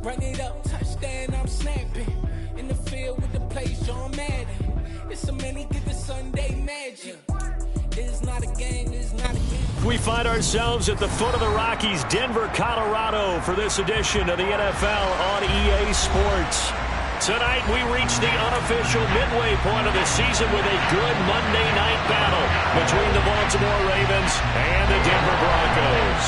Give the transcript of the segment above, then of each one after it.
Run it up, touchdown, I'm snapping. In the field with the play, John Madden. It's so many, get the Sunday magic. It's not a game, it's not a game. We find ourselves at the foot of the Rockies, Denver, Colorado, for this edition of the NFL on EA Sports. Tonight, we reach the unofficial midway point of the season with a good Monday night battle between the Baltimore Ravens and the Denver Broncos.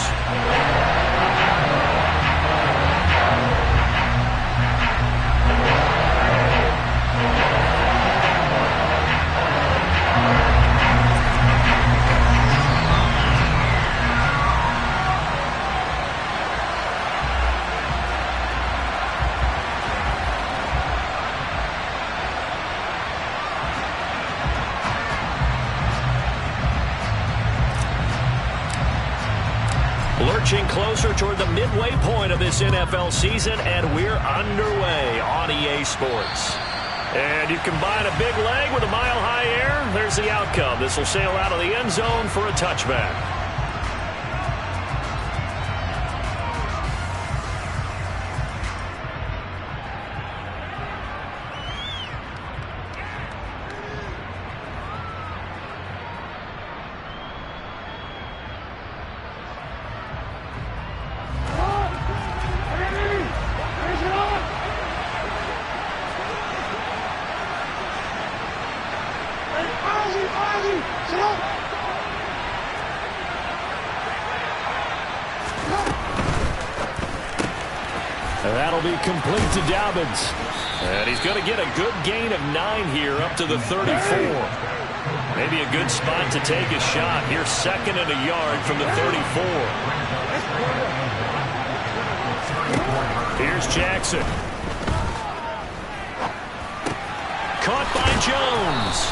Lurching closer toward the midway point of this NFL season, and we're underway on EA Sports. And you combine a big leg with a mile-high air, there's the outcome. This will sail out of the end zone for a touchback. That'll be complete to Dobbins. And he's going to get a good gain of 9 here up to the 34. Maybe a good spot to take a shot. Here's 2nd and a yard from the 34. Here's Jackson. Caught by Jones.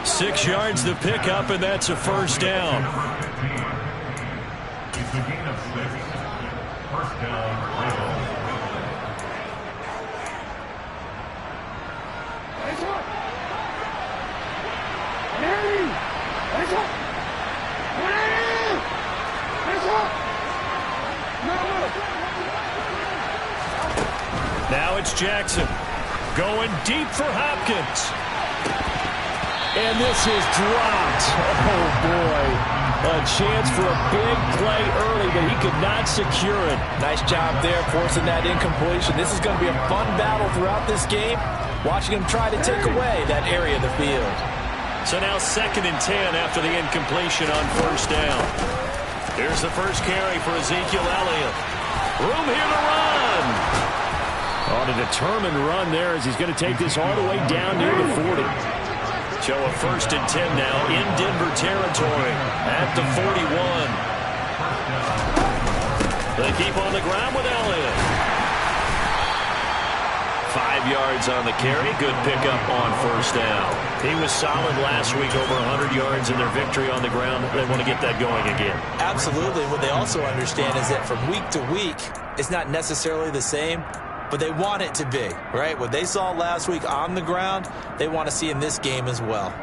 6 yards the pickup, and that's a first down. It's a gain of 6. First down. Now it's Jackson going deep for Hopkins. And this is dropped. Oh, boy. A chance for a big play early, but he could not secure it. Nice job there forcing that incompletion. This is going to be a fun battle throughout this game, watching him try to take away that area of the field. So now 2nd and 10 after the incompletion on first down. Here's the first carry for Ezekiel Elliott. Room here to run. On a determined run there as he's going to take this all the way down near the 40. So a 1st and 10 now in Denver territory at the 41. They keep on the ground with Elliott. 5 yards on the carry. Good pickup on first down. He was solid last week, over 100 yards in their victory on the ground. They want to get that going again. Absolutely. What they also understand is that from week to week, it's not necessarily the same, but they want it to be, right? What they saw last week on the ground, they want to see in this game as well.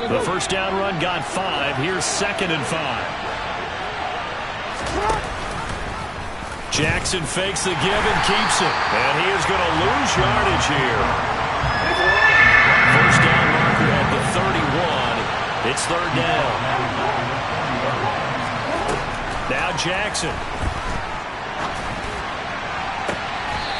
The first down run got 5. Here's 2nd and 5. Jackson fakes the give and keeps it. And he is going to lose yardage here. First down marker at the 31. It's 3rd down. Now Jackson.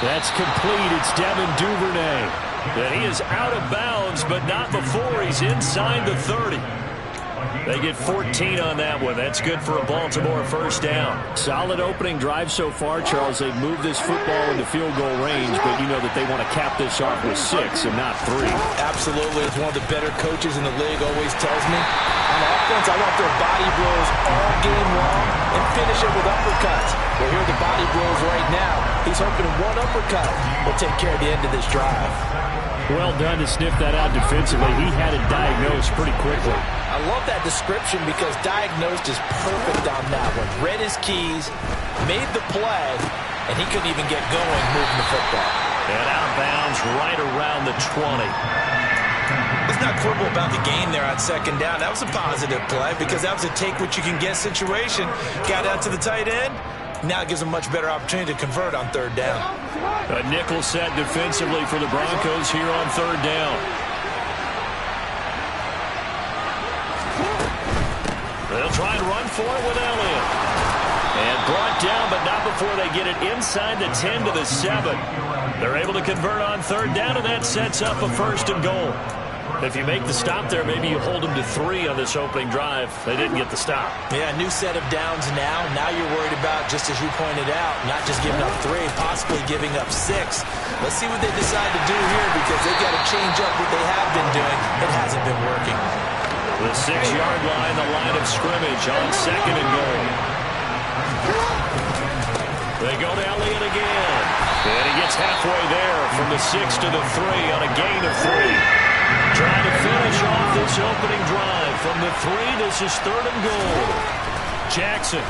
That's complete. It's Devin Duvernay. And he is out of bounds, but not before he's inside the 30. They get 14 on that one. That's good for a Baltimore first down. Solid opening drive so far, Charles. They've moved this football into field goal range, but you know that they want to cap this off with 6 and not 3. Absolutely. As one of the better coaches in the league always tells me, on offense, I want their body blows all game long and finish it with uppercuts. Well, here are the body blows right now. He's hoping one uppercut will take care of the end of this drive. Well done to sniff that out defensively. He had it diagnosed pretty quickly. I love that description because diagnosed is perfect on that one. Read his keys, made the play, and he couldn't even get going moving the football. And out of bounds right around the 20. Let's not quibble about the gain there on 2nd down. That was a positive play because that was a take-what-you-can-get situation. Got out to the tight end, Now it gives them a much better opportunity to convert on third down. A nickel set defensively for the Broncos here on third down. They'll try and run for it with Elliott. And brought down, but not before they get it inside the 10 to the 7. They're able to convert on third down, and that sets up a 1st and goal. If you make the stop there, maybe you hold them to 3 on this opening drive. They didn't get the stop. Yeah, new set of downs now. Now you're worried about, just as you pointed out, not just giving up 3, possibly giving up 6. Let's see what they decide to do here, because they've got to change up what they have been doing. It hasn't been working. The 6-yard line, the line of scrimmage on 2nd and goal. They go to Elliott again. And he gets halfway there from the 6 to the 3 on a gain of 3. Trying to finish off this opening drive. From the 3, this is 3rd and goal. Jackson.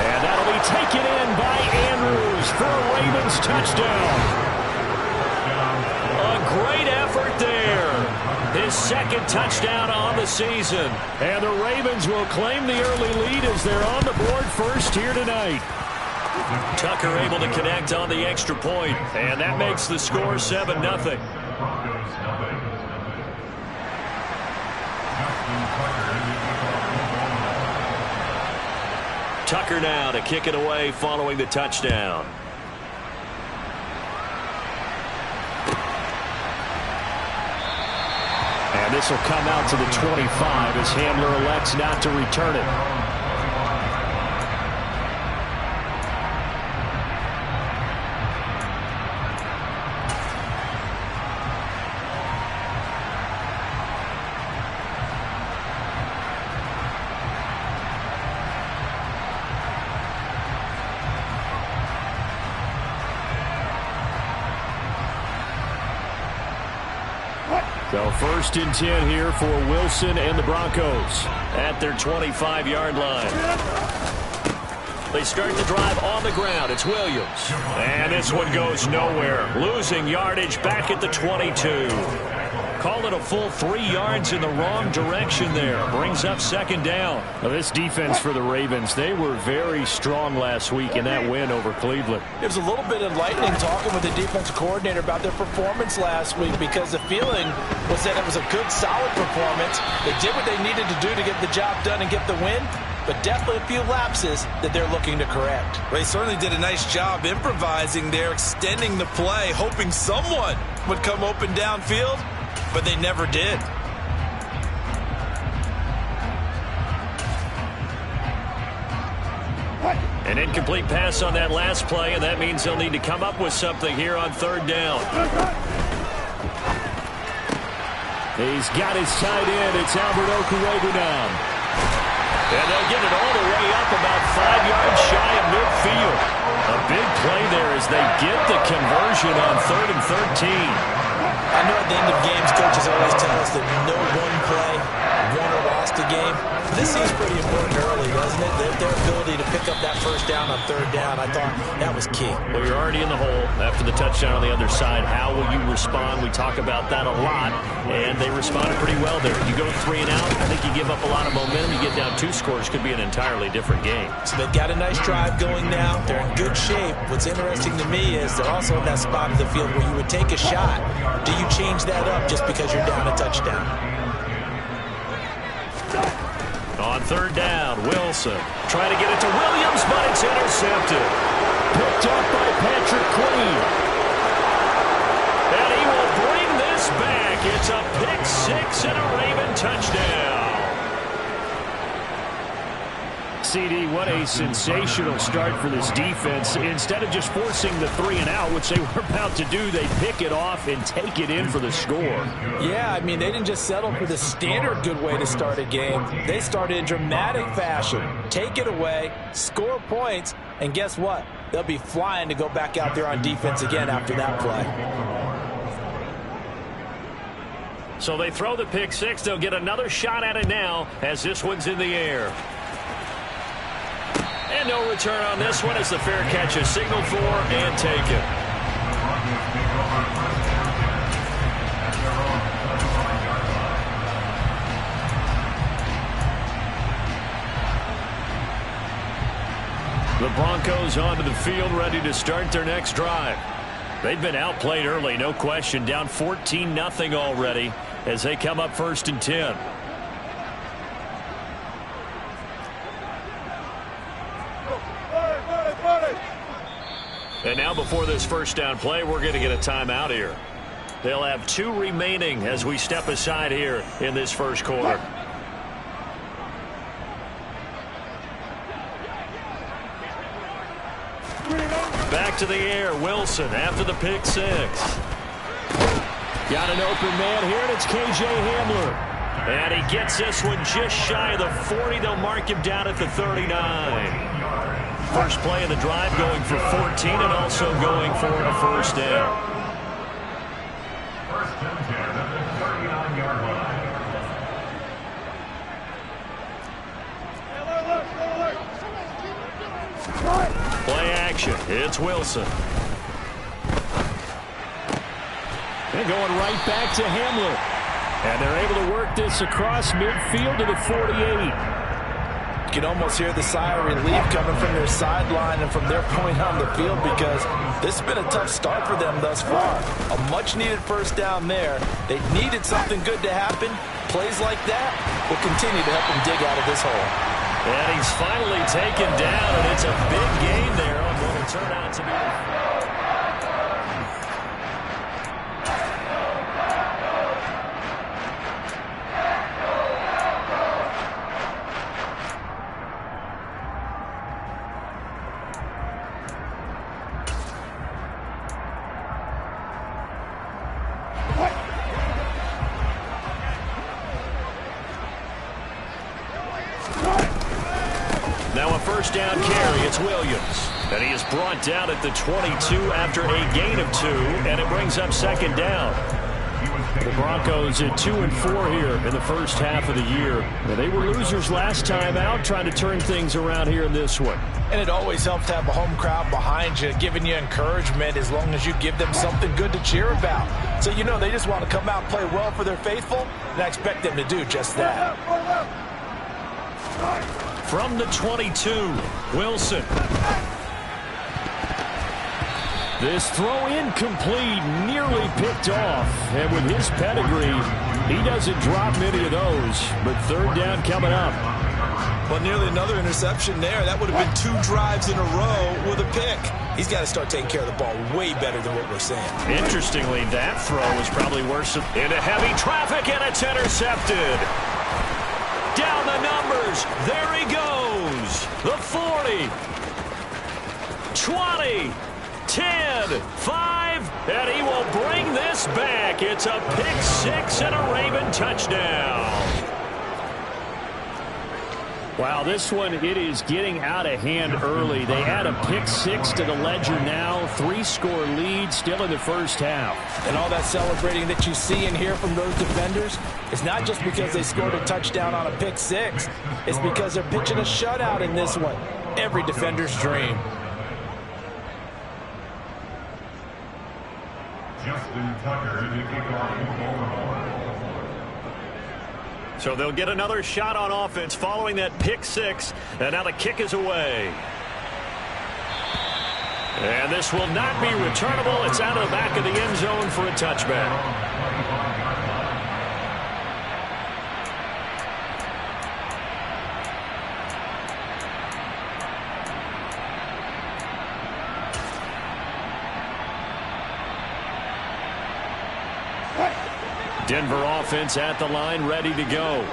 And that'll be taken in by Andrews for a Ravens touchdown. A great effort there. His 2nd touchdown on the season. And the Ravens will claim the early lead as they're on the board first here tonight. Tucker able to connect on the extra point, and that makes the score 7-0. Tucker now to kick it away following the touchdown. And this will come out to the 25 as Hamler elects not to return it. So 1st and 10 here for Wilson and the Broncos at their 25-yard line. They start the drive on the ground. It's Williams. And this one goes nowhere. Losing yardage back at the 22. Call it a full 3 yards in the wrong direction there. Brings up 2nd down. Now this defense for the Ravens, they were very strong last week in that win over Cleveland. There's a little bit of enlightening talking with the defensive coordinator about their performance last week, because the feeling was that it was a good, solid performance. They did what they needed to do to get the job done and get the win, but definitely a few lapses that they're looking to correct. They certainly did a nice job improvising there, extending the play, hoping someone would come open downfield, but they never did. An incomplete pass on that last play, and that means they'll need to come up with something here on 3rd down. He's got his tight end. It's Albert Okuwegu now. And they'll get it all the way up about 5 yards shy of midfield. A big play there as they get the conversion on 3rd and 13. I know at the end of games, coaches always tell us that no one play won or lost a game. This seems pretty important early, doesn't it? Their ability to pick up that 1st down on 3rd down, I thought that was key. Well, you're already in the hole after the touchdown on the other side. How will you respond? We talk about that a lot, and they responded pretty well there. You go 3 and out, I think you give up a lot of momentum. You get down 2 scores, could be an entirely different game. So they've got a nice drive going now. They're in good shape. What's interesting to me is they're also in that spot of the field where you would take a shot. Do you change that up just because you're down a touchdown? On 3rd down, Wilson trying to get it to Williams, but it's intercepted. Picked up by Patrick Queen. And he will bring this back. It's a pick 6 and a Raven touchdown. CD, what a sensational start for this defense. Instead of just forcing the 3 and out, which they were about to do, they pick it off and take it in for the score. Yeah, I mean, they didn't just settle for the standard good way to start a game. They started in dramatic fashion. Take it away, score points, and guess what? They'll be flying to go back out there on defense again after that play. So they throw the pick 6. They'll get another shot at it now as this one's in the air. And no return on this one as the fair catch is signaled for and taken. The Broncos onto the field, ready to start their next drive. They've been outplayed early, no question. Down 14-0 already as they come up 1st and 10. And now before this first down play, we're going to get a timeout here. They'll have 2 remaining as we step aside here in this first quarter. Back to the air, Wilson after the pick 6. Got an open man here, and it's K.J. Hamler. And he gets this one just shy of the 40. They'll mark him down at the 39. First play of the drive going for 14 and also going for a first down. First and 10 at the 39-yard line. Play action. It's Wilson. And going right back to Hamler. And they're able to work this across midfield to the 48. You can almost hear the sigh of relief coming from their sideline and from their point on the field, because this has been a tough start for them thus far. A much-needed first down there. They needed something good to happen. Plays like that will continue to help them dig out of this hole. And he's finally taken down, and it's a big gain there on what will turn out to be. Now a first down carry. It's Williams. And he is brought down at the 22 after a gain of 2. And it brings up second down. The Broncos at 2-4 here in the first half of the year. Now, they were losers last time out, trying to turn things around here in this one. And it always helps to have a home crowd behind you, giving you encouragement as long as you give them something good to cheer about. So, you know, they just want to come out and play well for their faithful, and I expect them to do just that. From the 22, Wilson. This throw incomplete, nearly picked off. And with his pedigree, he doesn't drop many of those. But third down coming up. Well, nearly another interception there. That would have been 2 drives in a row with a pick. He's got to start taking care of the ball way better than what we're saying. Interestingly, that throw was probably worse. Into heavy traffic, and it's intercepted. Down the numbers. There he goes. The 40. 20. 10, 5, and he will bring this back. It's a pick 6 and a Raven touchdown. Wow, this one, it is getting out of hand early. They add a pick 6 to the ledger now. 3-score lead still in the first half. And all that celebrating that you see and hear from those defenders, it's not just because they scored a touchdown on a pick 6. It's because they're pitching a shutout in this one. Every defender's dream. Justin Tucker to kick off the ball. So they'll get another shot on offense following that pick 6, and now the kick is away. And this will not be returnable. It's out of the back of the end zone for a touchback. Denver offense at the line, ready to go.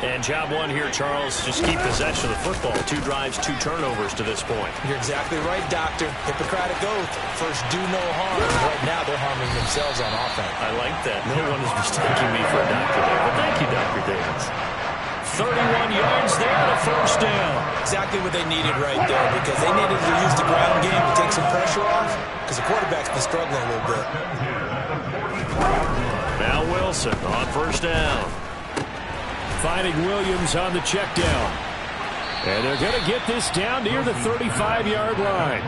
And job one here, Charles, just keep possession of the football. 2 drives, 2 turnovers to this point. You're exactly right, Doctor. Hippocratic oath. First, do no harm. Right now, they're harming themselves on offense. I like that. No one is mistaking me for a doctor there. But thank you, Dr. Davis. 31 yards there and a first down. Exactly what they needed right there, because they needed to use the ground game to take some pressure off, because the quarterback's been struggling a little bit. Now Wilson on first down. Finding Williams on the check down. And they're going to get this down near the 35-yard line.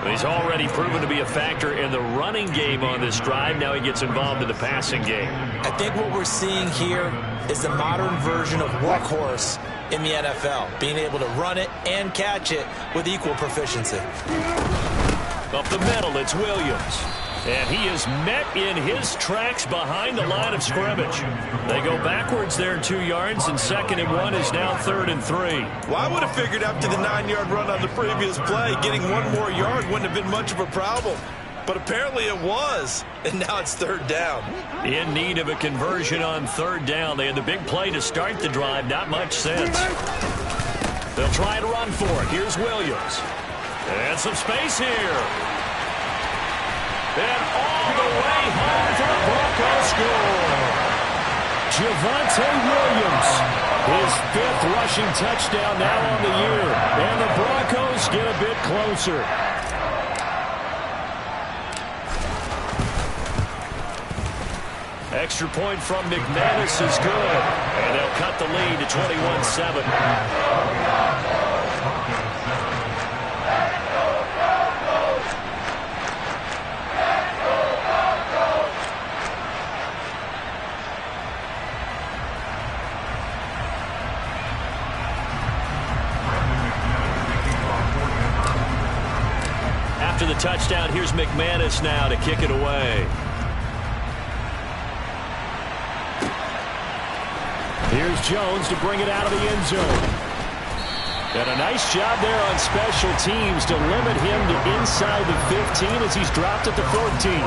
He's already proven to be a factor in the running game on this drive. Now he gets involved in the passing game. I think what we're seeing here is the modern version of workhorse in the NFL, being able to run it and catch it with equal proficiency. Up the middle, it's Williams. And he is met in his tracks behind the line of scrimmage. They go backwards there 2 yards, and 2nd and 1 is now 3rd and 3. Well, I would have figured after the 9-yard run on the previous play, getting 1 more yard wouldn't have been much of a problem. But apparently it was, and now it's 3rd down. In need of a conversion on 3rd down. They had the big play to start the drive, not much sense. They'll try to run for it. Here's Williams. And some space here. And all the way home for the Broncos score. Javonte Williams, his 5th rushing touchdown now on the year. And the Broncos get a bit closer. Extra point from McManus is good. And they'll cut the lead to 21-7. After the touchdown, here's McManus now to kick it away. Here's Jones to bring it out of the end zone. And a nice job there on special teams to limit him to inside the 15 as he's dropped at the 14.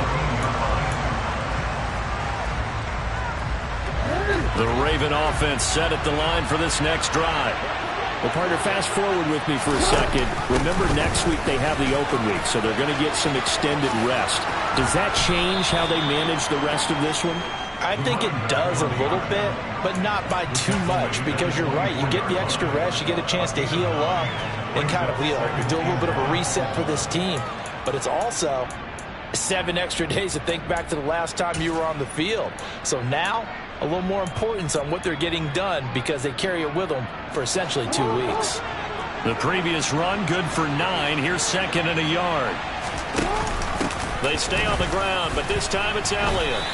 The Raven offense set at the line for this next drive. Well, partner, fast forward with me for a second. Remember, next week they have the open week, so they're going to get some extended rest. Does that change how they manage the rest of this one? I think it does a little bit, but not by too much, because you're right. You get the extra rest, you get a chance to heal up and kind of do a little bit of a reset for this team. But it's also 7 extra days to think back to the last time you were on the field. So now, a little more importance on what they're getting done because they carry it with them for essentially 2 weeks. The previous run, good for 9. Here's 2nd and a yard. They stay on the ground, but this time it's Elliott.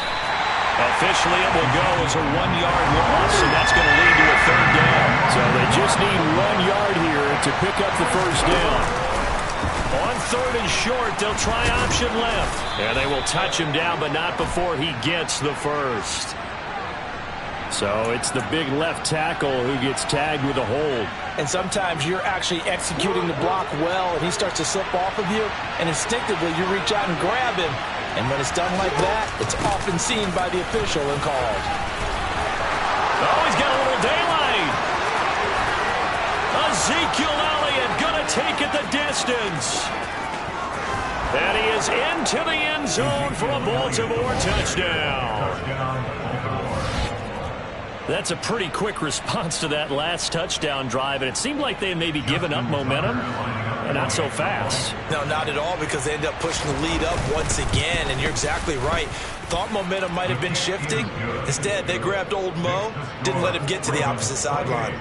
Officially, it will go as a 1-yard loss, and that's going to lead to a 3rd down. So they just need 1 yard here to pick up the 1st down. On 3rd and short, they'll try option left. And they will touch him down, but not before he gets the 1st. So it's the big left tackle who gets tagged with a hold. And sometimes you're actually executing the block well, and he starts to slip off of you, and instinctively you reach out and grab him. And when it's done like that, it's often seen by the official and called. Oh, he's got a little daylight. Ezekiel Elliott going to take it the distance. And he is into the end zone for a Baltimore touchdown. That's a pretty quick response to that last touchdown drive, and it seemed like they had maybe given up momentum, but not so fast. No, not at all, because they end up pushing the lead up once again, and you're exactly right. Thought momentum might have been shifting. Instead, they grabbed old Mo, didn't let him get to the opposite sideline.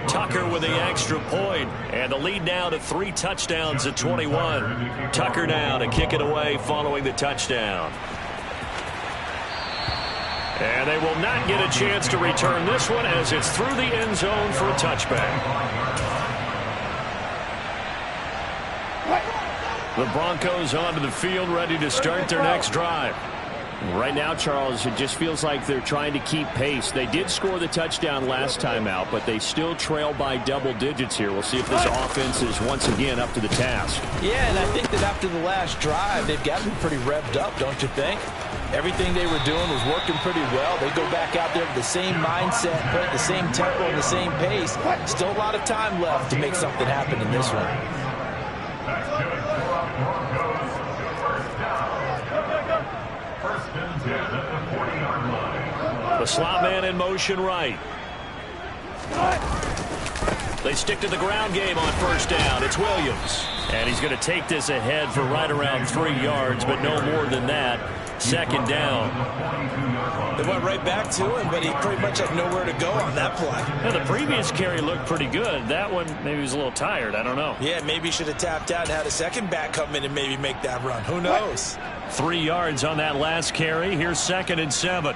Tucker with the extra point, and the lead now to 3 touchdowns at 21. Tucker now to kick it away following the touchdown. And they will not get a chance to return this one as it's through the end zone for a touchback. The Broncos onto the field ready to start their next drive. Right now, Charles, it just feels like they're trying to keep pace. They did score the touchdown last time out, but they still trail by double digits here. We'll see if this offense is once again up to the task. Yeah, and I think that after the last drive, they've gotten pretty revved up, don't you think? Everything they were doing was working pretty well. They go back out there with the same mindset, but at the same tempo and the same pace. Still a lot of time left to make something happen in this one. The slot man in motion right. They stick to the ground game on 1st down. It's Williams. And he's going to take this ahead for right around 3 yards, but no more than that. second down. They went right back to him, but he pretty much had nowhere to go on that play. Yeah, the previous carry looked pretty good. That one, maybe he was a little tired. I don't know. Yeah, maybe he should have tapped out and had a second back come in and maybe make that run. Who knows? 3 yards on that last carry. Here's 2nd and 7.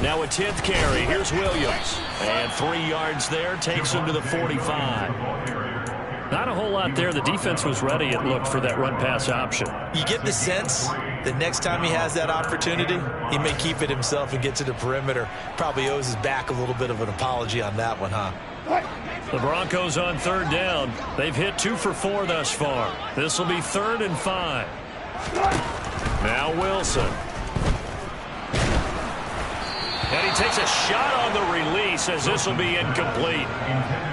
Now a 10th carry. Here's Williams. And 3 yards there. Takes him to the 45. Not a whole lot there. The defense was ready, it looked, for that run-pass option. You get the sense that next time he has that opportunity, he may keep it himself and get to the perimeter. Probably owes his back a little bit of an apology on that one, huh? The Broncos on 3rd down. They've hit 2 for 4 thus far. This will be 3rd and 5. Now Wilson. And he takes a shot on the release as this will be incomplete.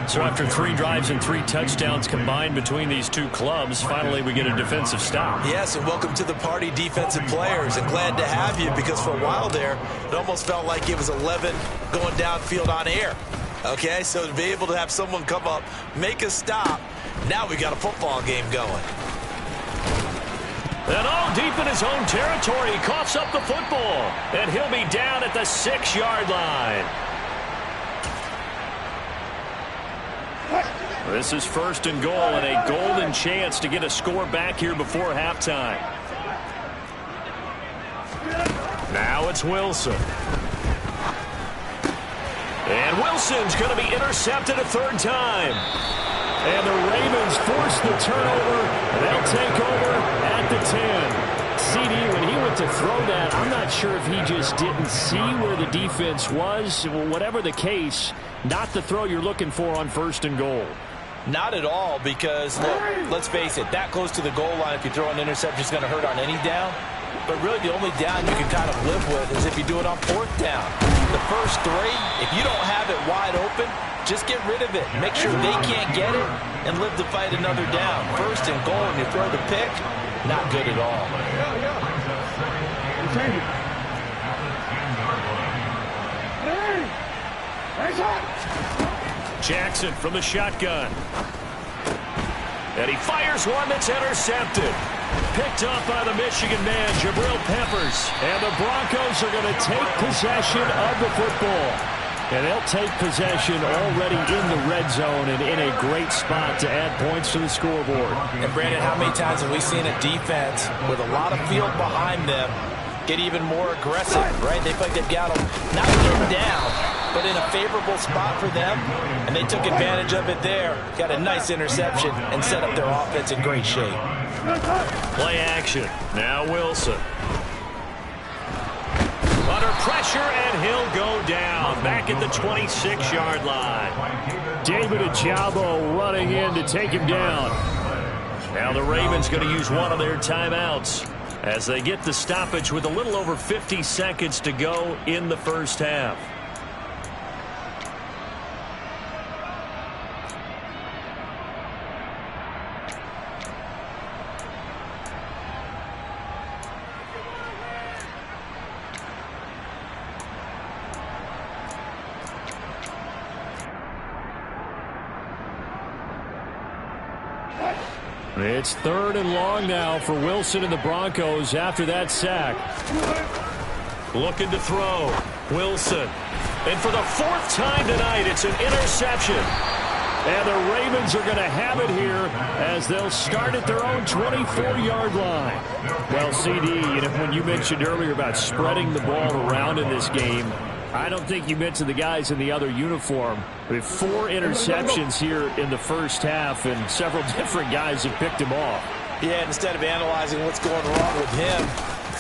So after 3 drives and 3 touchdowns combined between these two clubs, finally we get a defensive stop. Yes, and welcome to the party, defensive players. And glad to have you, because for a while there, it almost felt like it was 11 going downfield on air. Okay, so to be able to have someone come up, make a stop, now we got a football game going. And all deep in his own territory, he coughs up the football. And he'll be down at the 6-yard line. This is 1st and goal, and a golden chance to get a score back here before halftime. Now it's Wilson. And Wilson's going to be intercepted a 3rd time. And the Ravens force the turnover. They'll take over at the 10. CD, when he went to throw that, I'm not sure if he just didn't see where the defense was. Whatever the case, not the throw you're looking for on 1st and goal. Not at all, because, look, let's face it, that close to the goal line, if you throw an interception, is going to hurt on any down. But really, the only down you can kind of live with is if you do it on 4th down. The first 3, if you don't have it wide open, just get rid of it. Make sure they can't get it and live to fight another down. 1st and goal, and you throw the pick, not good at all. Jackson from the shotgun. And he fires one that's intercepted. Picked up by the Michigan man, Jabril Peppers. And the Broncos are going to take possession of the football. And they'll take possession already in the red zone and in a great spot to add points to the scoreboard. And Brandon, how many times have we seen a defense with a lot of field behind them get even more aggressive, right? They feel like they've got them not getting down, but in a favorable spot for them, and they took advantage of it there. Got a nice interception and set up their offense in great shape. Play action. Now Wilson. Under pressure, and he'll go down. Back at the 26-yard line. David Ojabo running in to take him down. Now the Ravens going to use one of their timeouts as they get the stoppage with a little over 50 seconds to go in the first half. It's 3rd and long now for Wilson and the Broncos after that sack. Looking to throw. Wilson. And for the 4th time tonight, it's an interception. And the Ravens are going to have it here as they'll start at their own 24-yard line. Well, CD, when you mentioned earlier about spreading the ball around in this game, I don't think you mentioned the guys in the other uniform. We have 4 interceptions here in the first half, and several different guys have picked him off. Yeah, instead of analyzing what's going wrong with him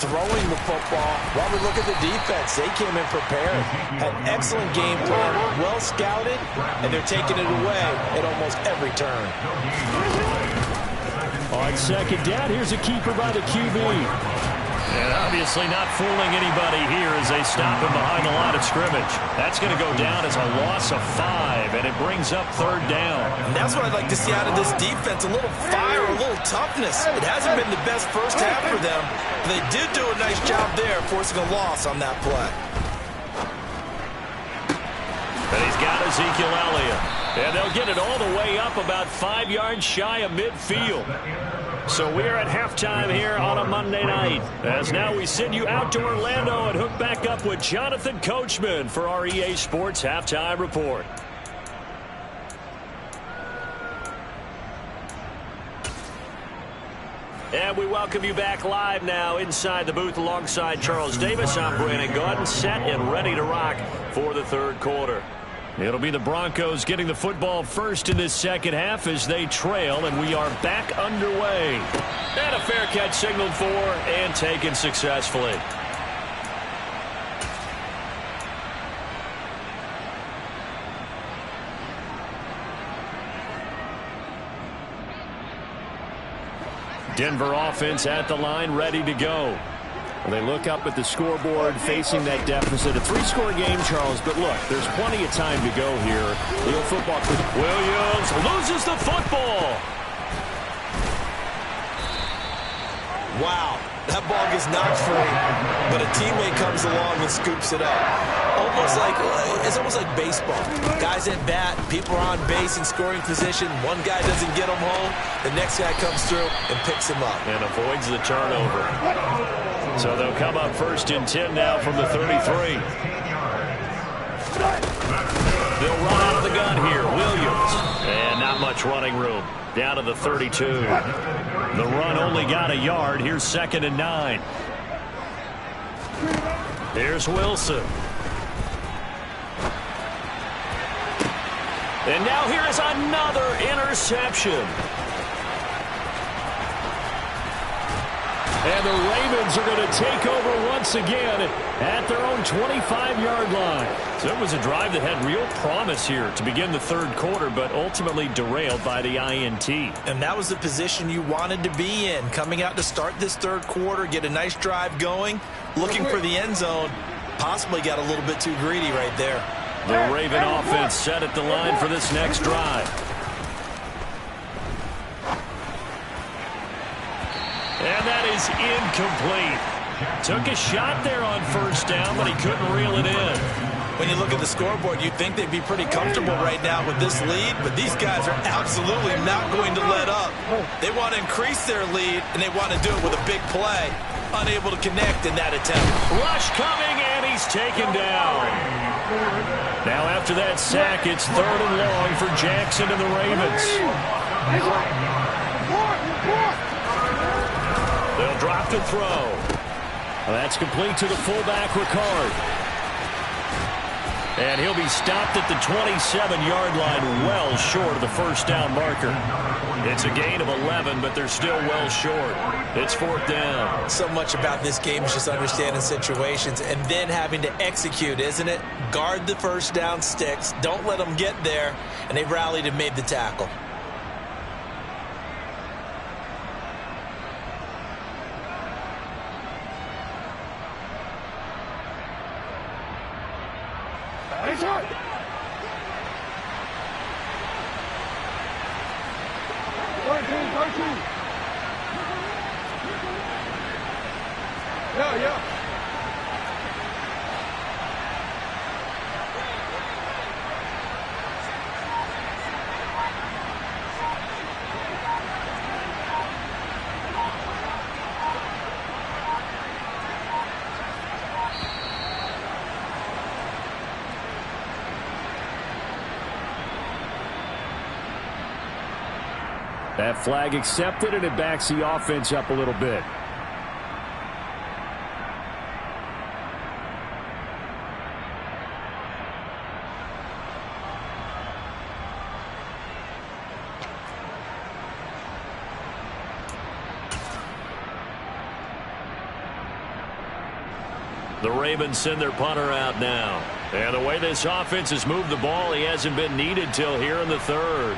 throwing the football, while we look at the defense, they came in prepared, had excellent game plan, well scouted, and they're taking it away at almost every turn. On 2nd down, here's a keeper by the QB. And obviously not fooling anybody here as they stop him behind the line of scrimmage. That's going to go down as a loss of 5, and it brings up 3rd down. And that's what I'd like to see out of this defense, a little fire, a little toughness. It hasn't been the best first half for them. They did do a nice job there, forcing a loss on that play. And he's got Ezekiel Elliott. And they'll get it all the way up about 5 yards shy of midfield. So we're at halftime here on a Monday night. As now we send you out to Orlando and hook back up with Jonathan Coachman for our EA Sports Halftime Report. And we welcome you back live now inside the booth alongside Charles Davis. I'm Brandon Gaudin, set and ready to rock for the third quarter. It'll be the Broncos getting the football first in this second half as they trail, and we are back underway. And a fair catch signaled for and taken successfully. Denver offense at the line, ready to go. Well, they look up at the scoreboard facing that deficit. A 3-score game, Charles, but look, there's plenty of time to go here. The old football coach Williams loses the football. Wow, that ball gets knocked free, but a teammate comes along and scoops it up. It's almost like baseball. Guys at bat, people are on base in scoring position. One guy doesn't get him home. The next guy comes through and picks him up. And avoids the turnover. So they'll come up first and 10 now from the 33. They'll run out of the gun here. Williams. And not much running room. Down to the 32. The run only got a yard. Here's 2nd and 9. Here's Wilson. And now here is another interception. And the Ravens are going to take over once again at their own 25-yard line. So it was a drive that had real promise here to begin the third quarter, but ultimately derailed by the INT. And that was the position you wanted to be in. Coming out to start this third quarter, get a nice drive going, looking for the end zone. Possibly got a little bit too greedy right there. The Raven offense set at the line for this next drive. And that is incomplete. Took a shot there on first down, but he couldn't reel it in. When you look at the scoreboard, you'd think they'd be pretty comfortable right now with this lead, but these guys are absolutely not going to let up. They want to increase their lead, and they want to do it with a big play. Unable to connect in that attempt. Rush coming, and he's taken down. Now after that sack, it's 3rd and long for Jackson and the Ravens. They'll drop to throw. That's complete to the fullback, Ricard. And he'll be stopped at the 27-yard line, well short of the first down marker. It's a gain of 11, but they're still well short. It's 4th down. So much about this game is just understanding situations and then having to execute, isn't it? Guard the first down sticks. Don't let them get there. And they rallied and made the tackle. That flag accepted, and it backs the offense up a little bit. The Ravens send their punter out now. And the way this offense has moved the ball, he hasn't been needed till here in the third.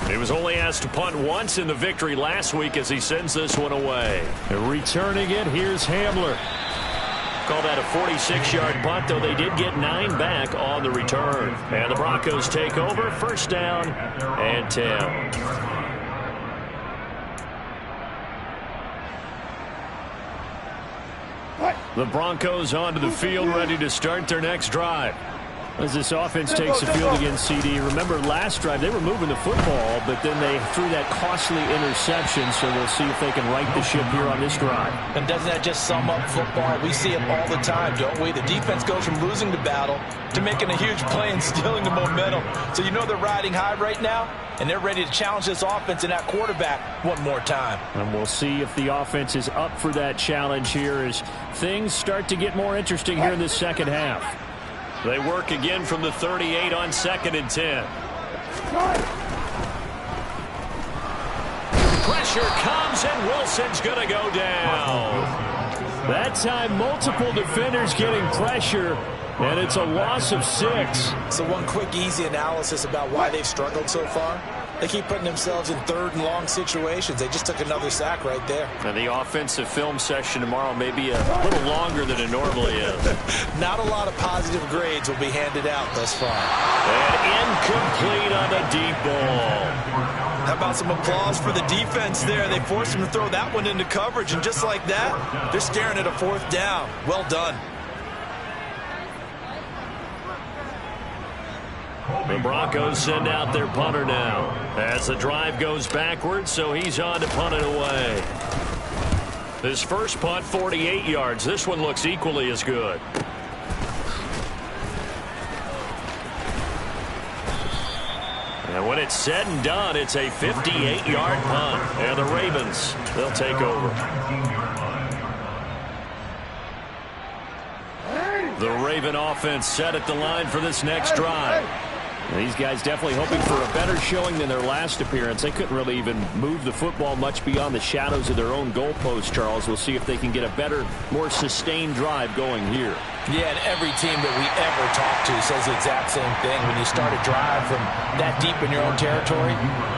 He was only asked to punt once in the victory last week as he sends this one away. Returning it, here's Hamler. Call that a 46-yard punt, though they did get 9 back on the return. And the Broncos take over, 1st down and 10. The Broncos onto the field, ready to start their next drive. As this offense takes the field against CD, remember last drive they were moving the football, but then they threw that costly interception, so we'll see if they can right the ship here on this drive. And doesn't that just sum up football? We see it all the time, don't we? The defense goes from losing the battle to making a huge play and stealing the momentum. So you know they're riding high right now, and they're ready to challenge this offense and that quarterback one more time. And we'll see if the offense is up for that challenge here as things start to get more interesting here in this second half. They work again from the 38 on 2nd and 10. Pressure comes, and Wilson's going to go down. That time, multiple defenders getting pressure, and it's a loss of 6. So one quick, easy analysis about why they've struggled so far. They keep putting themselves in 3rd and long situations. They just took another sack right there. And the offensive film session tomorrow may be a little longer than it normally is. Not a lot of positive grades will be handed out thus far. And incomplete on the deep ball. How about some applause for the defense there? They forced him to throw that one into coverage, and just like that, they're staring at a 4th down. Well done. The Broncos send out their punter now as the drive goes backwards, so he's on to punt it away. His first punt, 48 yards. This one looks equally as good. And when it's said and done, it's a 58-yard punt. And the Ravens, they'll take over. The Raven offense set at the line for this next drive. These guys definitely hoping for a better showing than their last appearance. They couldn't really even move the football much beyond the shadows of their own goalpost, Charles. We'll see if they can get a better, more sustained drive going here. Yeah, and every team that we ever talk to says the exact same thing. When you start a drive from that deep in your own territory,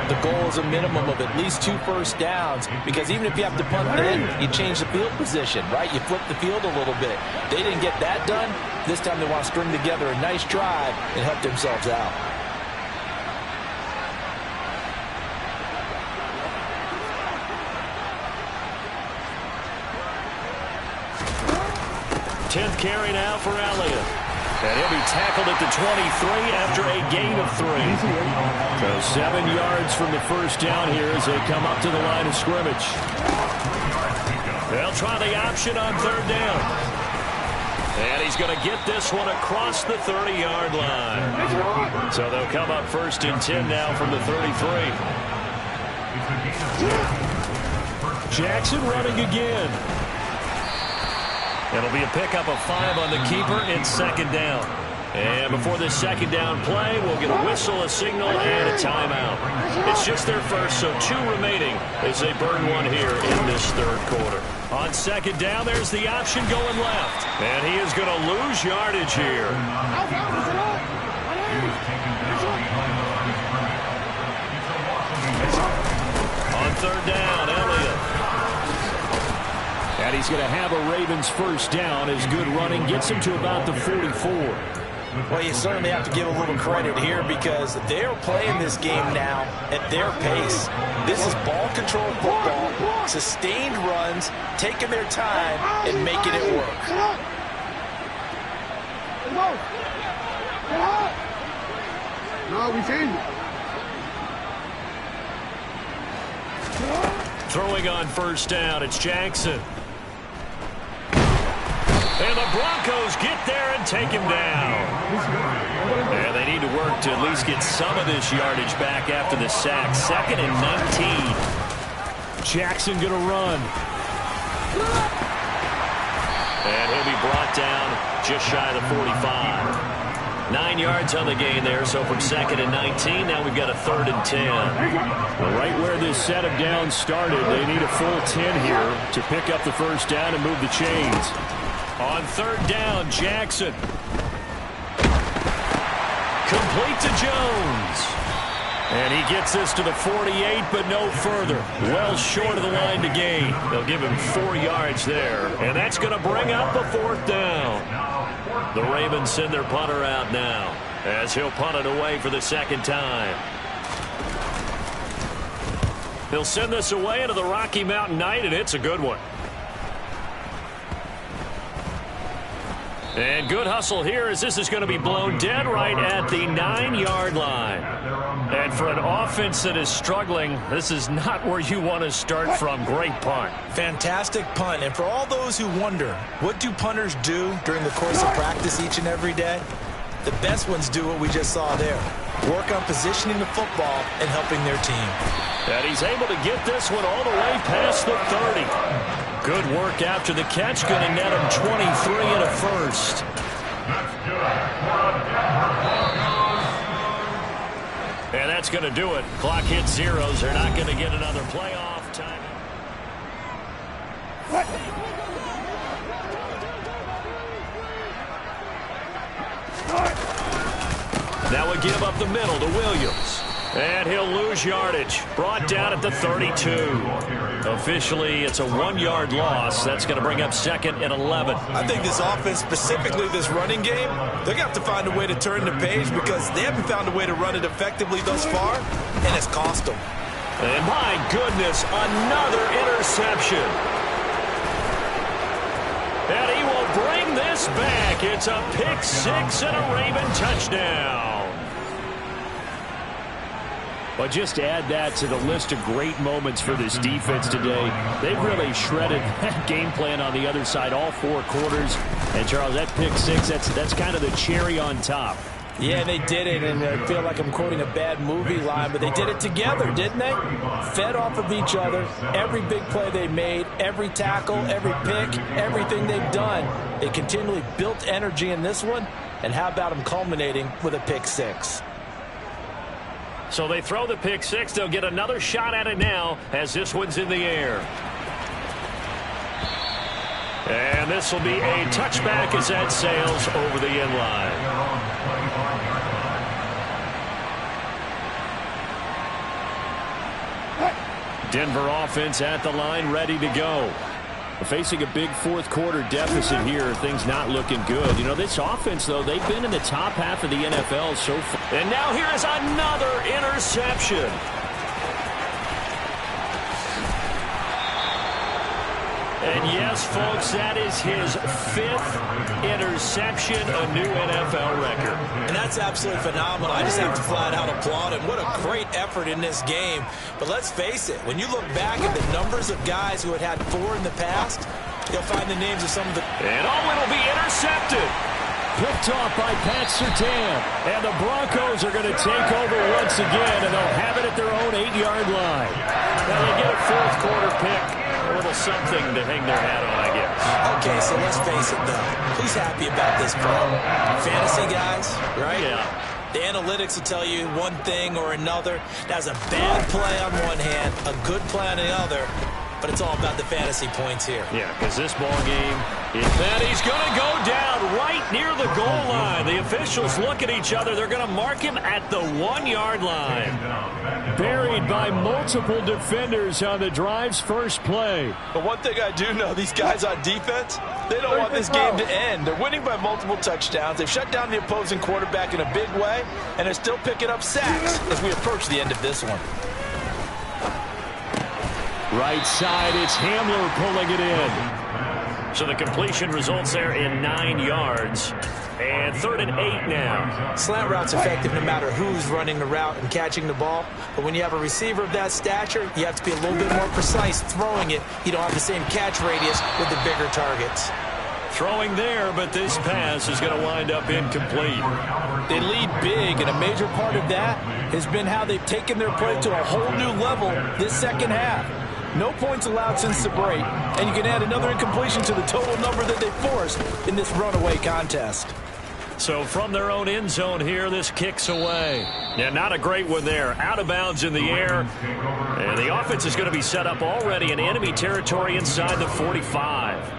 the goal is a minimum of at least 2 first downs, because even if you have to punt it in, you change the field position, right? You flip the field a little bit. They didn't get that done. This time they want to string together a nice drive and help themselves out. Tenth carry now for Elliott. And he'll be tackled at the 23 after a gain of 3. So 7 yards from the first down here as they come up to the line of scrimmage. They'll try the option on 3rd down. And he's going to get this one across the 30-yard line. So they'll come up 1st and 10 now from the 33. Jackson running again. It'll be a pickup of 5 on the keeper in 2nd down. And before this 2nd down play, we'll get a whistle, a signal, and a timeout. It's just their first, so 2 remaining as they burn one here in this 3rd quarter. On 2nd down, there's the option going left. And he is going to lose yardage here. On 3rd down, Elliott. And he's going to have a Ravens first down as good running gets him to about the 44. Well, you certainly have to give a little credit here because they're playing this game now at their pace. This is ball control football, sustained runs, taking their time and making it work. No, we changed it. Throwing on 1st down, it's Jackson. And the Broncos get there and take him down. And they need to work to at least get some of this yardage back after the sack. 2nd and 19. Jackson going to run. And he'll be brought down just shy of the 45. 9 yards on the gain there, so from 2nd and 19, now we've got a 3rd and 10. Well, right where this set of downs started, they need a full 10 here to pick up the first down and move the chains. On 3rd down, Jackson. Complete to Jones. And he gets this to the 48, but no further. Well short of the line to gain. They'll give him 4 yards there. And that's going to bring up a 4th down. The Ravens send their punter out now as he'll punt it away for the 2nd time. He'll send this away into the Rocky Mountain night, and it's a good one. And good hustle here as this is going to be blown dead right at the 9-yard line. And for an offense that is struggling, this is not where you want to start from. Great punt. Fantastic punt. And for all those who wonder, what do punters do during the course of practice each and every day? The best ones do what we just saw there. Work on positioning the football and helping their team. And he's able to get this one all the way past the 30. Good work after the catch. Going to net him 23 and a first. And that's going to do it. Clock hits zeros. They're not going to get another playoff time. Now we give up the middle to Williams. And he'll lose yardage. Brought down at the 32. Officially, it's a 1-yard loss. That's going to bring up 2nd and 11. I think this offense, specifically this running game, they're going to have to find a way to turn the page because they haven't found a way to run it effectively thus far, and it's cost them. And my goodness, another interception. And he will bring this back. It's a pick 6 and a Raven touchdown. But just to add that to the list of great moments for this defense today, they've really shredded that game plan on the other side all 4 quarters. And, Charles, that pick 6, that's kind of the cherry on top. Yeah, they did it, and I feel like I'm quoting a bad movie line, but they did it together, didn't they? Fed off of each other. Every big play they made, every tackle, every pick, everything they've done. They continually built energy in this one, and how about them culminating with a pick 6? So they throw the pick 6. They'll get another shot at it now as this one's in the air. And this will be a touchback as that sails over the end line. Denver offense at the line, ready to go. Facing a big fourth-quarter deficit here, things not looking good. You know, this offense, though, they've been in the top half of the NFL so far. And now here is another interception. And yes, folks, that is his 5th interception, a new NFL record. And that's absolutely phenomenal. I just have to flat out applaud him. What a great effort in this game. But let's face it, when you look back at the numbers of guys who had 4 in the past, you'll find the names of some of the... And it'll be intercepted. Picked off by Pat Surtain. And the Broncos are going to take over once again, and they'll have it at their own 8-yard line. Now they get a fourth-quarter pick. A little something to hang their hat on, I guess. Okay, so let's face it, though. Who's happy about this play? Fantasy guys, right? Yeah. The analytics will tell you one thing or another. That's a bad play on one hand, a good play on the other. But it's all about the fantasy points here. Yeah, because this ball game, and he's going to go down right near the goal line. The officials look at each other. They're going to mark him at the 1-yard line. Buried by multiple defenders on the drive's first play. But one thing I do know, these guys on defense, they don't want this game to end. They're winning by multiple touchdowns. They've shut down the opposing quarterback in a big way, and they're still picking up sacks as we approach the end of this one. Right side, it's Hamler pulling it in. So the completion results there in 9 yards. And 3rd and 8 now. Slant route's effective no matter who's running the route and catching the ball. But when you have a receiver of that stature, you have to be a little bit more precise throwing it. You don't have the same catch radius with the bigger targets. Throwing there, but this pass is going to wind up incomplete. They lead big, and a major part of that has been how they've taken their play to a whole new level this second half. No points allowed since the break, and you can add another incompletion to the total number that they forced in this runaway contest. So from their own end zone here, this kicks away. Yeah, not a great one there. Out of bounds in the air. And the offense is going to be set up already in enemy territory inside the 45.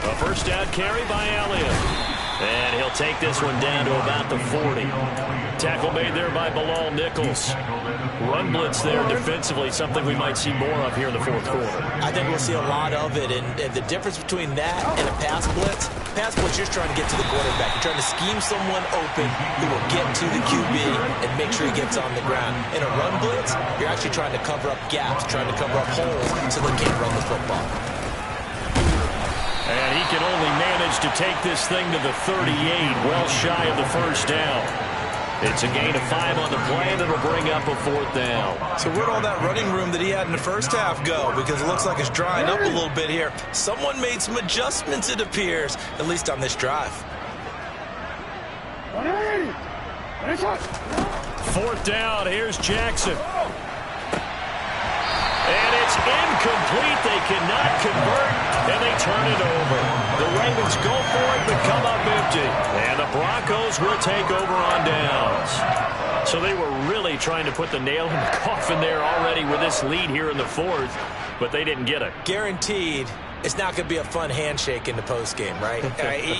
A first down carry by Elliott. And he'll take this one down to about the 40. Tackle made there by Bilal Nichols. Run blitz there defensively, something we might see more of here in the fourth quarter. I think we'll see a lot of it, and the difference between that and a pass blitz, you're trying to get to the quarterback. You're trying to scheme someone open who will get to the QB and make sure he gets on the ground. In a run blitz, you're actually trying to cover up gaps, trying to cover up holes so they can't run the football. And he can only manage to take this thing to the 38, well shy of the first down. It's a gain of 5 on the play, and it'll bring up a 4th down. So where'd all that running room that he had in the first half go? Because it looks like it's drying up a little bit here. Someone made some adjustments, it appears, at least on this drive. 4th down, here's Jackson. And it's incomplete. They cannot convert, and they turn it over. The Ravens go for it, but come up empty. And the Broncos will take over on downs. So they were really trying to put the nail in the coffin there already with this lead here in the 4th, but they didn't get it. Guaranteed. It's not going to be a fun handshake in the postgame, right?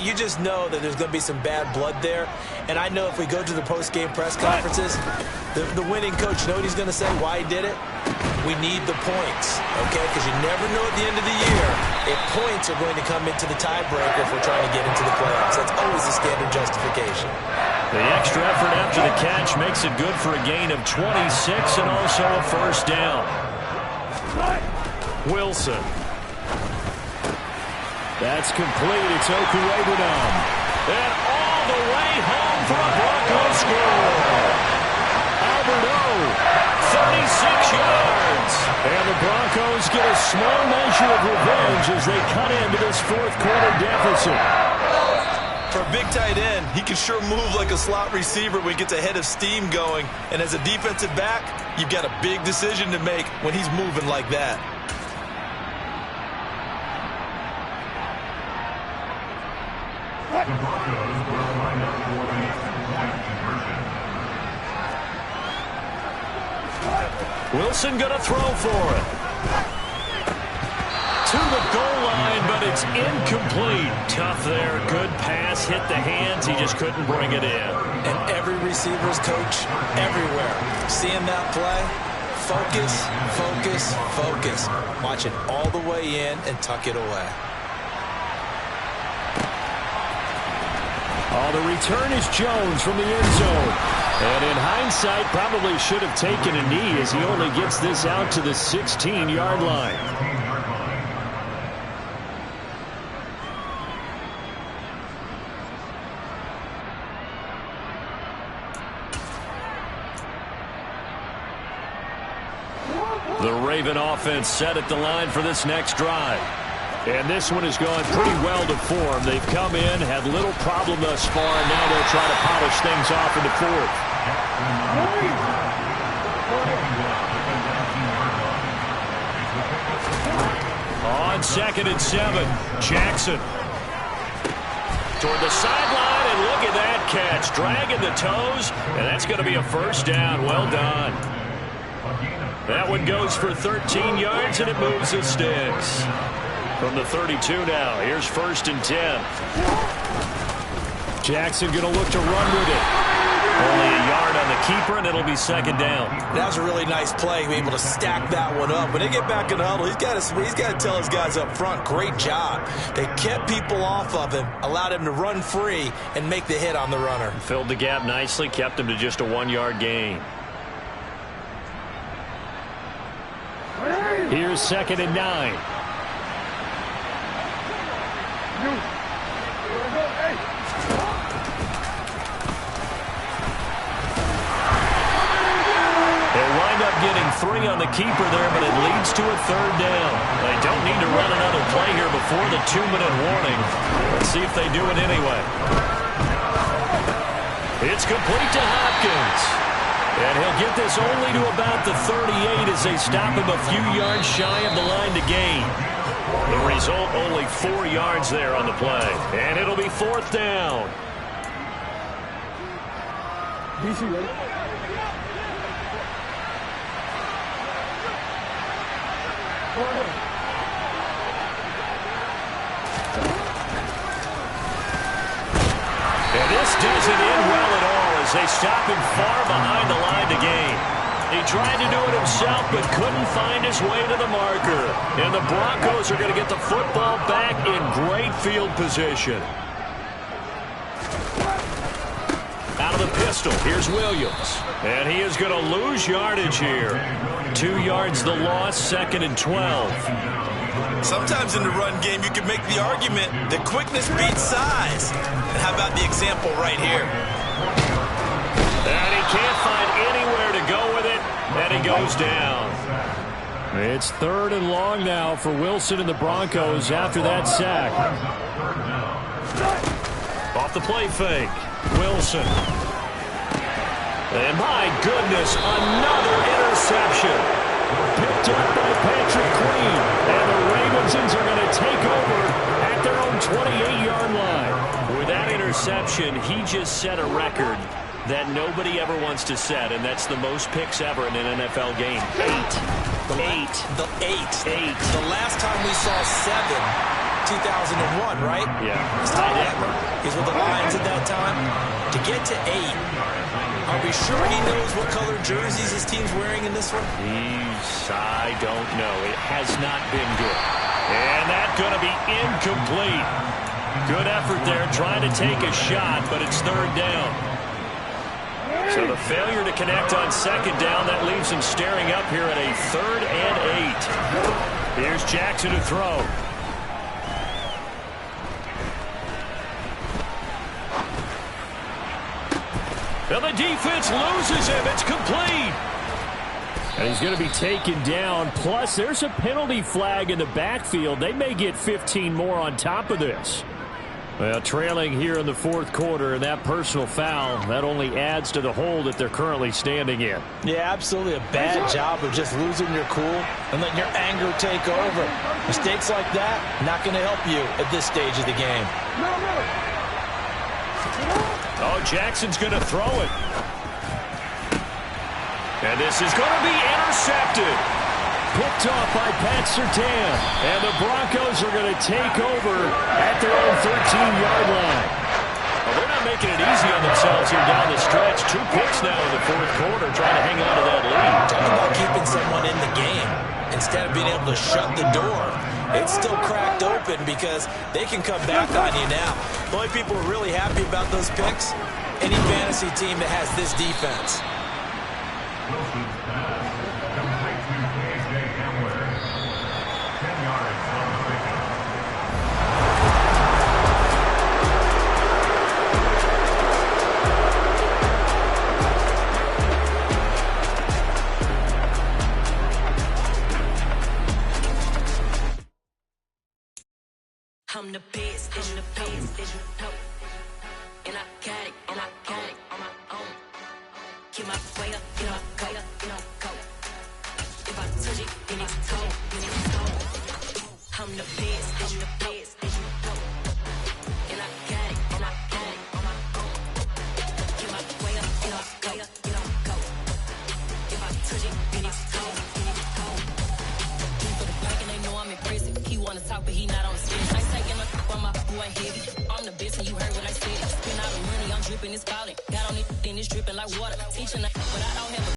You just know that there's going to be some bad blood there. And I know if we go to the postgame press conferences, the winning coach, you know what he's going to say, why he did it? We need the points, okay? Because you never know at the end of the year if points are going to come into the tiebreaker if we're trying to get into the playoffs. That's always the standard justification. The extra effort after the catch makes it good for a gain of 26 and also a 1st down. Wilson. That's complete. It's Oozy8049. And all the way home for a Broncos score. Albert O, 36 yards. And the Broncos get a small measure of revenge as they cut into this 4th quarter deficit. For a big tight end, he can sure move like a slot receiver when he gets a head of steam going. And as a defensive back, you've got a big decision to make when he's moving like that. The Broncos will line up for the point conversion. Wilson going to throw for it. To the goal line, but it's incomplete. Tough there. Good pass. Hit the hands. He just couldn't bring it in. And every receiver's coach everywhere. Seeing that play, focus, focus, focus. Watch it all the way in and tuck it away. Oh, the return is Jones from the end zone. And in hindsight, probably should have taken a knee as he only gets this out to the 16-yard line. The Raven offense set at the line for this next drive. And this one has gone pretty well to form. They've come in, had little problem thus far, and now they'll try to polish things off in the 4th. On 2nd and 7, Jackson. Toward the sideline, and look at that catch. Dragging the toes, and that's going to be a 1st down. Well done. That one goes for 13 yards, and it moves the sticks. From the 32 now, here's 1st and 10. Jackson going to look to run with it. Only a yard on the keeper, and it'll be 2nd down. That was a really nice play, being able to stack that one up. When they get back in the huddle, he's got to tell his guys up front, great job. They kept people off of him, allowed him to run free, and make the hit on the runner. Filled the gap nicely, kept him to just a 1-yard gain. Here's 2nd and 9. Getting 3 on the keeper there, but it leads to a 3rd down. They don't need to run another play here before the 2-minute warning. Let's see if they do it anyway. It's complete to Hopkins. And he'll get this only to about the 38 as they stop him a few yards shy of the line to gain. The result, only 4 yards there on the play. And it'll be 4th down. DC, ready? And this doesn't end well at all as as they stop him far behind the line to gain. He tried to do it himself, but couldn't find his way to the marker. And the Broncos are going to get the football back in great field position. Out of the pistol, here's Williams. And he is going to lose yardage here. 2 yards the loss, 2nd and 12. Sometimes in the run game, you can make the argument that quickness beats size. And how about the example right here? And he can't find anywhere to go with it, and he goes down. It's 3rd and long now for Wilson and the Broncos after that sack. Off the play fake, Wilson. And my goodness, another interception. Picked up by Patrick Queen. And the Ravensons are going to take over at their own 28-yard line. With that interception, he just set a record that nobody ever wants to set, and that's the most picks ever in an NFL game. 8. The last time we saw 7, 2001, right? Yeah. He's with the Lions at that time. To get to 8, are we sure he knows what color jerseys his team's wearing in this one? I don't know. It has not been good. And that's going to be incomplete. Good effort there, trying to take a shot, but it's 3rd down. So the failure to connect on 2nd down, that leaves him staring up here at a 3rd and 8. Here's Jackson to throw. And the defense loses him. It's complete. And he's going to be taken down. Plus, there's a penalty flag in the backfield. They may get 15 more on top of this. Well, trailing here in the 4th quarter, and that personal foul, that only adds to the hole that they're currently standing in. Yeah, absolutely a bad job of just losing your cool and letting your anger take over. Mistakes like that, not going to help you at this stage of the game. Oh, Jackson's going to throw it. And this is going to be intercepted. Picked off by Pat Surtain. And the Broncos are going to take over at their own 13-yard line. Well, they're not making it easy on themselves here down the stretch. 2 picks now in the 4th quarter, trying to hang on to that lead. Talk about keeping someone in the game instead of being able to shut the door. It's still cracked open because they can come back on you now. The only people who are really happy about those picks, any fantasy team that has this defense. I'm the best, I'm the best, and I got it, and I got it on my own. Keep my way up, get up, go, go. If I touch it, then it's cold, I'm the best, I'm the best, and I got it, and I got it on my own. Keep my way up, get up, go. If I touch it, then it's cold, For the bank and they know I'm impressive. He wanna talk, but he not on the stage. On my boy heavy. I'm the best and you heard what I said. Spend all the money, I'm dripping, it's falling. Got on it, then it's dripping like water. Teaching, but I don't have a